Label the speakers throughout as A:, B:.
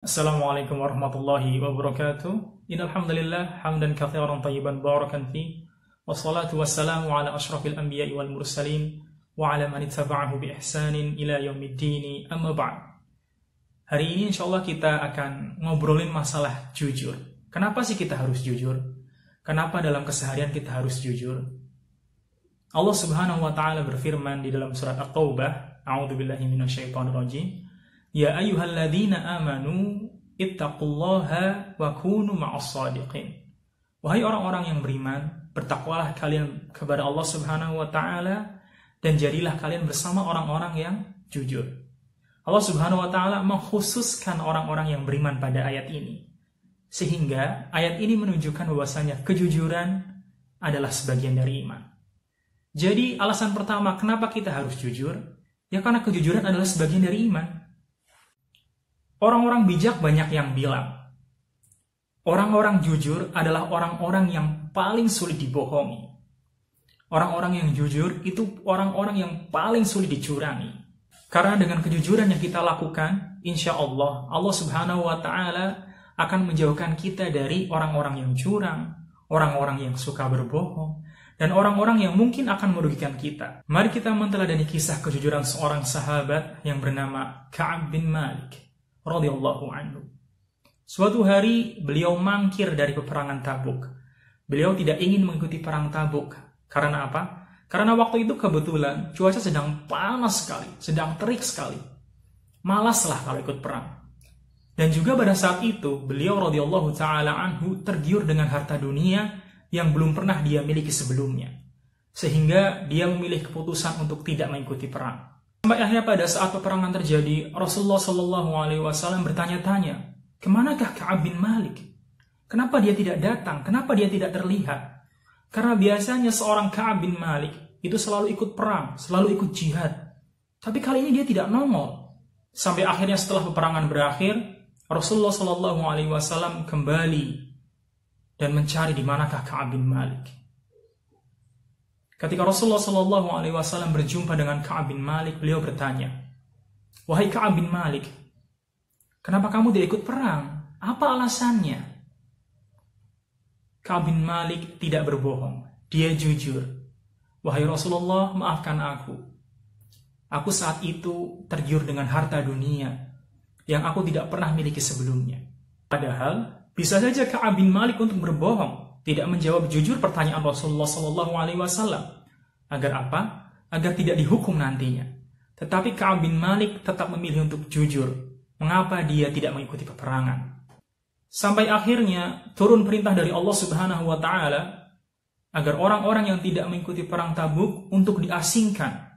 A: Assalamualaikum warahmatullahi wabarakatuh. Innal hamdalillah hamdan katsiran thayyiban barakan fi wassalatu wassalamu ala asyrafil anbiya'i wal mursalin wa ala man ittaba'ahu bi ihsanin ila yaumiddin amma ba'd. Hari ini insyaallah kita akan ngobrolin masalah jujur. Kenapa sih kita harus jujur? Kenapa dalam keseharian kita harus jujur? Allah Subhanahu wa taala berfirman di dalam surat At-Taubah, a'udzubillahi minasyaitonir rajim. Ya ayyuhalladzina amanu ittaqullaha wa kunu ma'as shadiqin. Wahai orang-orang yang beriman, bertakwalah kalian kepada Allah Subhanahu wa taala dan jadilah kalian bersama orang-orang yang jujur. Allah Subhanahu wa taala mengkhususkan orang-orang yang beriman pada ayat ini. Sehingga ayat ini menunjukkan bahwasanya kejujuran adalah sebagian dari iman. Jadi alasan pertama kenapa kita harus jujur? Ya karena kejujuran adalah sebagian dari iman. Orang-orang bijak banyak yang bilang, orang-orang jujur adalah orang-orang yang paling sulit dibohongi. Orang-orang yang jujur itu orang-orang yang paling sulit dicurangi. Karena dengan kejujuran yang kita lakukan, insya Allah, Allah Subhanahu wa ta'ala akan menjauhkan kita dari orang-orang yang curang, orang-orang yang suka berbohong, dan orang-orang yang mungkin akan merugikan kita. Mari kita menteladani kisah kejujuran seorang sahabat yang bernama Ka'ab bin Malik radhiyallahu anhu. Suatu hari beliau mangkir dari peperangan Tabuk. Beliau tidak ingin mengikuti perang Tabuk. Karena apa? Karena waktu itu kebetulan cuaca sedang panas sekali, sedang terik sekali. Malaslah kalau ikut perang. Dan juga pada saat itu beliau radhiyallahu taala anhu tergiur dengan harta dunia yang belum pernah dia miliki sebelumnya. Sehingga dia memilih keputusan untuk tidak mengikuti perang. Sampai akhirnya pada saat peperangan terjadi, Rasulullah SAW bertanya-tanya, kemanakah Ka'ab bin Malik? Kenapa dia tidak datang? Kenapa dia tidak terlihat? Karena biasanya seorang Ka'ab bin Malik itu selalu ikut perang, selalu ikut jihad. Tapi kali ini dia tidak nongol. Sampai akhirnya setelah peperangan berakhir, Rasulullah SAW kembali dan mencari di manakah Ka'ab bin Malik. Ketika Rasulullah SAW berjumpa dengan Ka'ab bin Malik, beliau bertanya, wahai Ka'ab bin Malik, kenapa kamu tidak ikut perang? Apa alasannya? Ka'ab bin Malik tidak berbohong. Dia jujur. Wahai Rasulullah, maafkan aku. Aku saat itu tergiur dengan harta dunia yang aku tidak pernah miliki sebelumnya. Padahal, bisa saja Ka'ab bin Malik untuk berbohong, tidak menjawab jujur pertanyaan Rasulullah SAW. Agar apa? Agar tidak dihukum nantinya. Tetapi Ka'ab bin Malik tetap memilih untuk jujur. Mengapa dia tidak mengikuti peperangan? Sampai akhirnya turun perintah dari Allah Subhanahu wa taala agar orang-orang yang tidak mengikuti perang Tabuk untuk diasingkan,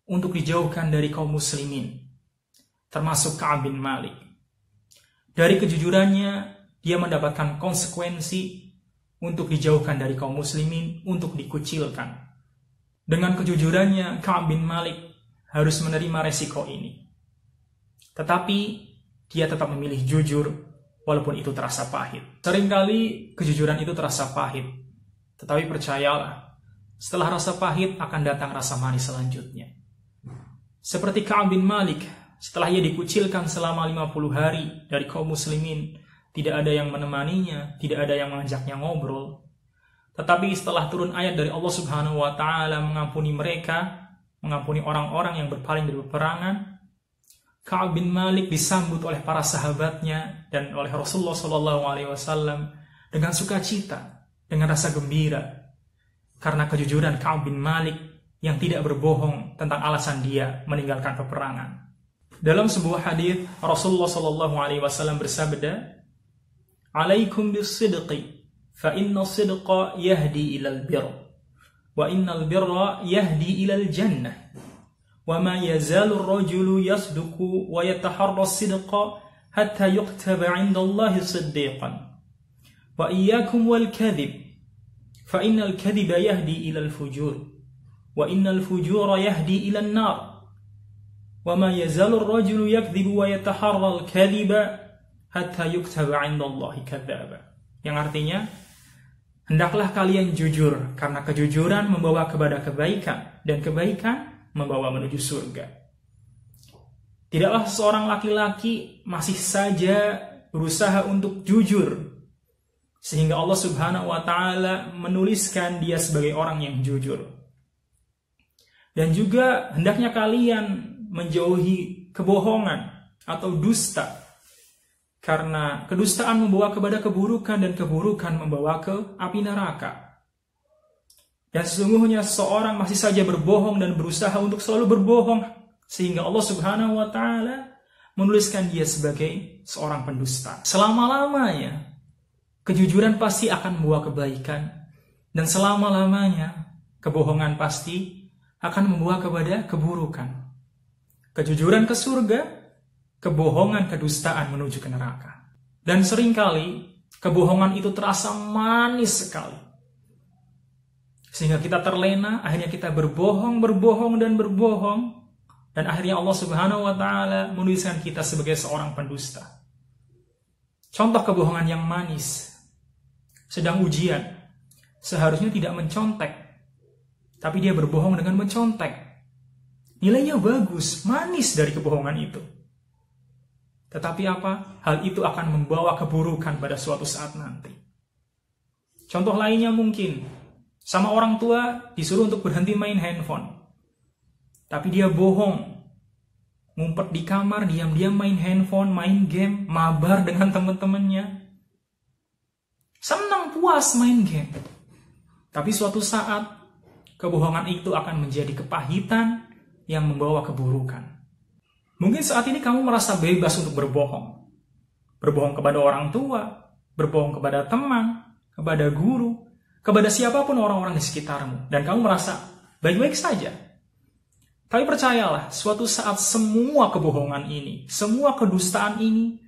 A: untuk dijauhkan dari kaum muslimin, termasuk Ka'ab bin Malik. Dari kejujurannya, dia mendapatkan konsekuensi untuk dijauhkan dari kaum muslimin, untuk dikucilkan. Dengan kejujurannya, Ka'ab bin Malik harus menerima resiko ini. Tetapi, dia tetap memilih jujur, walaupun itu terasa pahit. Seringkali kejujuran itu terasa pahit. Tetapi percayalah, setelah rasa pahit akan datang rasa manis selanjutnya. Seperti Ka'ab bin Malik, setelah ia dikucilkan selama 50 hari dari kaum muslimin, tidak ada yang menemaninya, tidak ada yang mengajaknya ngobrol. Tetapi setelah turun ayat dari Allah Subhanahu wa taala mengampuni mereka, mengampuni orang-orang yang berpaling dari peperangan, Ka'ab bin Malik disambut oleh para sahabatnya dan oleh Rasulullah SAW dengan sukacita, dengan rasa gembira. Karena kejujuran Ka'ab bin Malik yang tidak berbohong tentang alasan dia meninggalkan peperangan. Dalam sebuah hadis Rasulullah SAW bersabda, alaikum bis-sidqi fa inna sidqa yahdi ilal birr wa innal birra yahdi ilal jannah wa ma yazalu ar-rajulu yasduqu wa yataharra as-sidqa hatta yuktaba 'inda Allahi siddiqan wa iyyakum wal kadhib fa innal kadhiba yahdi ilal fujur wa innal fujura yahdi ilal nar wa ma yazalu ar-rajulu yakdhibu wa yataharra al-kadhiba hatta yuktaba 'indallahi kadzdzaba. Yang artinya, hendaklah kalian jujur karena kejujuran membawa kepada kebaikan dan kebaikan membawa menuju surga. Tidaklah seorang laki-laki masih saja berusaha untuk jujur, sehingga Allah Subhanahu wa Ta'ala menuliskan dia sebagai orang yang jujur. Dan juga hendaknya kalian menjauhi kebohongan atau dusta, karena kedustaan membawa kepada keburukan dan keburukan membawa ke api neraka. Dan sesungguhnya seorang masih saja berbohong dan berusaha untuk selalu berbohong, sehingga Allah Subhanahu wa Ta'ala menuliskan dia sebagai seorang pendusta. Selama-lamanya kejujuran pasti akan membawa kebaikan, dan selama-lamanya kebohongan pasti akan membawa kepada keburukan. Kejujuran ke surga, kebohongan, kedustaan menuju ke neraka. Dan seringkali kebohongan itu terasa manis sekali, sehingga kita terlena, akhirnya kita berbohong, dan akhirnya Allah Subhanahu wa Ta'ala menuliskan kita sebagai seorang pendusta. Contoh kebohongan yang manis. Sedang ujian, seharusnya tidak mencontek, tapi dia berbohong dengan mencontek. Nilainya bagus, manis dari kebohongan itu. Tetapi apa? Hal itu akan membawa keburukan pada suatu saat nanti. Contoh lainnya mungkin, sama orang tua disuruh untuk berhenti main handphone, tapi dia bohong, ngumpet di kamar, diam-diam main handphone, main game, mabar dengan teman-temannya. Senang, puas main game. Tapi suatu saat, kebohongan itu akan menjadi kepahitan yang membawa keburukan. Mungkin saat ini kamu merasa bebas untuk berbohong. Berbohong kepada orang tua, berbohong kepada teman, kepada guru, kepada siapapun orang-orang di sekitarmu. Dan kamu merasa baik-baik saja. Tapi percayalah, suatu saat semua kebohongan ini, semua kedustaan ini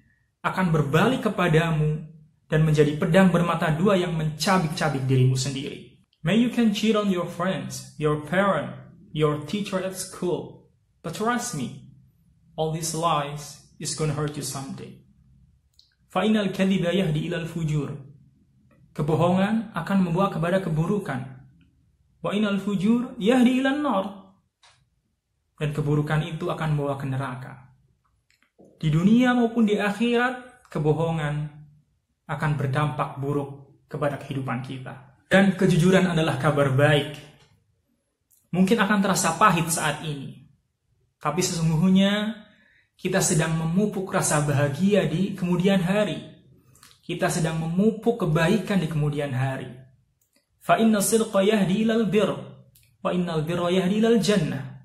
A: akan berbalik kepadamu dan menjadi pedang bermata dua yang mencabik-cabik dirimu sendiri. May you can cheat on your friends, your parent, your teacher at school. But trust me, all these lies is gonna hurt you someday. Fa'inal kadhiba yahdi ilal fujur. Kebohongan akan membawa kepada keburukan. Wa inal fujur yahdi ilan nar. Dan keburukan itu akan membawa ke neraka. Di dunia maupun di akhirat, kebohongan akan berdampak buruk kepada kehidupan kita. Dan kejujuran adalah kabar baik. Mungkin akan terasa pahit saat ini, tapi sesungguhnya kita sedang memupuk rasa bahagia di kemudian hari. Kita sedang memupuk kebaikan di kemudian hari. Fa inna sidqa yahdi ilal birr, wa innal birra yahdi ilal jannah.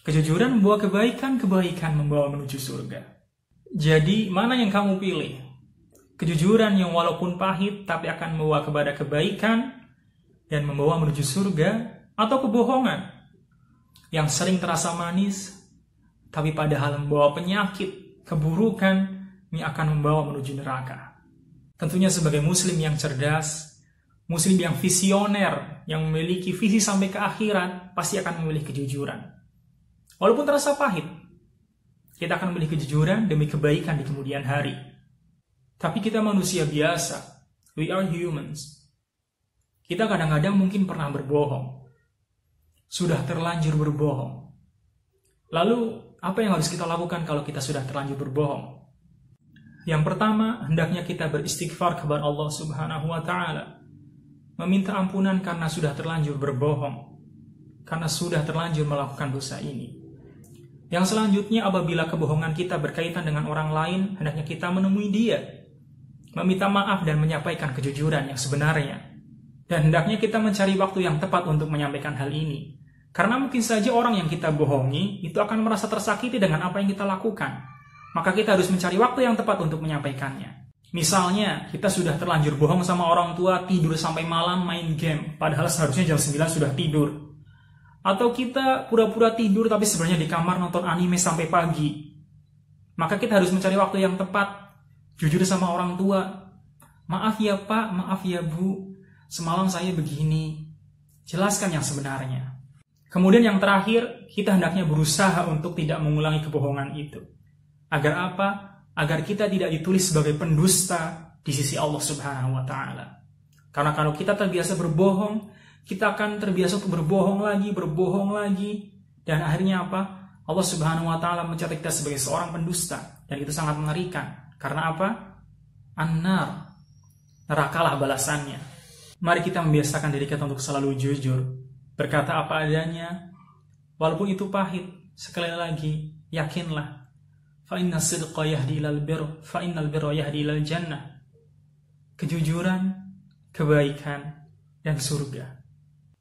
A: Kejujuran membawa kebaikan, kebaikan membawa menuju surga. Jadi, mana yang kamu pilih? Kejujuran yang walaupun pahit, tapi akan membawa kepada kebaikan dan membawa menuju surga, atau kebohongan yang sering terasa manis, tapi padahal membawa penyakit, keburukan yang akan membawa menuju neraka. Tentunya sebagai muslim yang cerdas, muslim yang visioner, yang memiliki visi sampai ke akhirat, pasti akan memilih kejujuran. Walaupun terasa pahit, kita akan memilih kejujuran demi kebaikan di kemudian hari. Tapi kita manusia biasa, we are humans. Kita kadang-kadang mungkin pernah berbohong, sudah terlanjur berbohong. Lalu, apa yang harus kita lakukan kalau kita sudah terlanjur berbohong? Yang pertama, hendaknya kita beristighfar kepada Allah Subhanahu wa Ta'ala, meminta ampunan karena sudah terlanjur berbohong, karena sudah terlanjur melakukan dosa ini. Yang selanjutnya, apabila kebohongan kita berkaitan dengan orang lain, hendaknya kita menemui dia, meminta maaf dan menyampaikan kejujuran yang sebenarnya. Dan hendaknya kita mencari waktu yang tepat untuk menyampaikan hal ini. Karena mungkin saja orang yang kita bohongi itu akan merasa tersakiti dengan apa yang kita lakukan. Maka kita harus mencari waktu yang tepat untuk menyampaikannya. Misalnya, kita sudah terlanjur bohong sama orang tua, tidur sampai malam main game, padahal seharusnya jam 9 sudah tidur. Atau kita pura-pura tidur tapi sebenarnya di kamar nonton anime sampai pagi. Maka kita harus mencari waktu yang tepat, jujur sama orang tua. Maaf ya Pak, maaf ya Bu, semalam saya begini. Jelaskan yang sebenarnya. Kemudian yang terakhir, kita hendaknya berusaha untuk tidak mengulangi kebohongan itu. Agar apa? Agar kita tidak ditulis sebagai pendusta di sisi Allah Subhanahu wa Ta'ala. Karena kalau kita terbiasa berbohong, kita akan terbiasa untuk berbohong lagi, dan akhirnya apa? Allah Subhanahu wa taala mencatat kita sebagai seorang pendusta, dan itu sangat mengerikan. Karena apa? An-nar, nerakalah balasannya. Mari kita membiasakan diri kita untuk selalu jujur, berkata apa adanya, walaupun itu pahit. Sekali lagi, yakinlah, fa inna sidqa yahdi ilal birr, fa innal birra yahdi ilal jannah. Kejujuran, kebaikan, dan surga.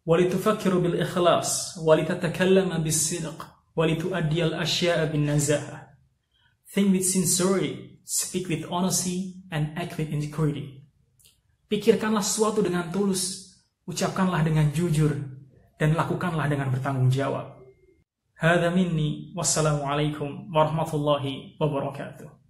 A: Walitufakkiru bil ikhlas, walitatakallama bis sidq, walitu'addiyal asya'a bin nazahah. Think with sincerity, speak with honesty, and act with integrity. Pikirkanlah sesuatu dengan tulus, ucapkanlah dengan jujur, dan lakukanlah dengan bertanggung jawab. Hadza minni, wassalamualaikum warahmatullahi wabarakatuh.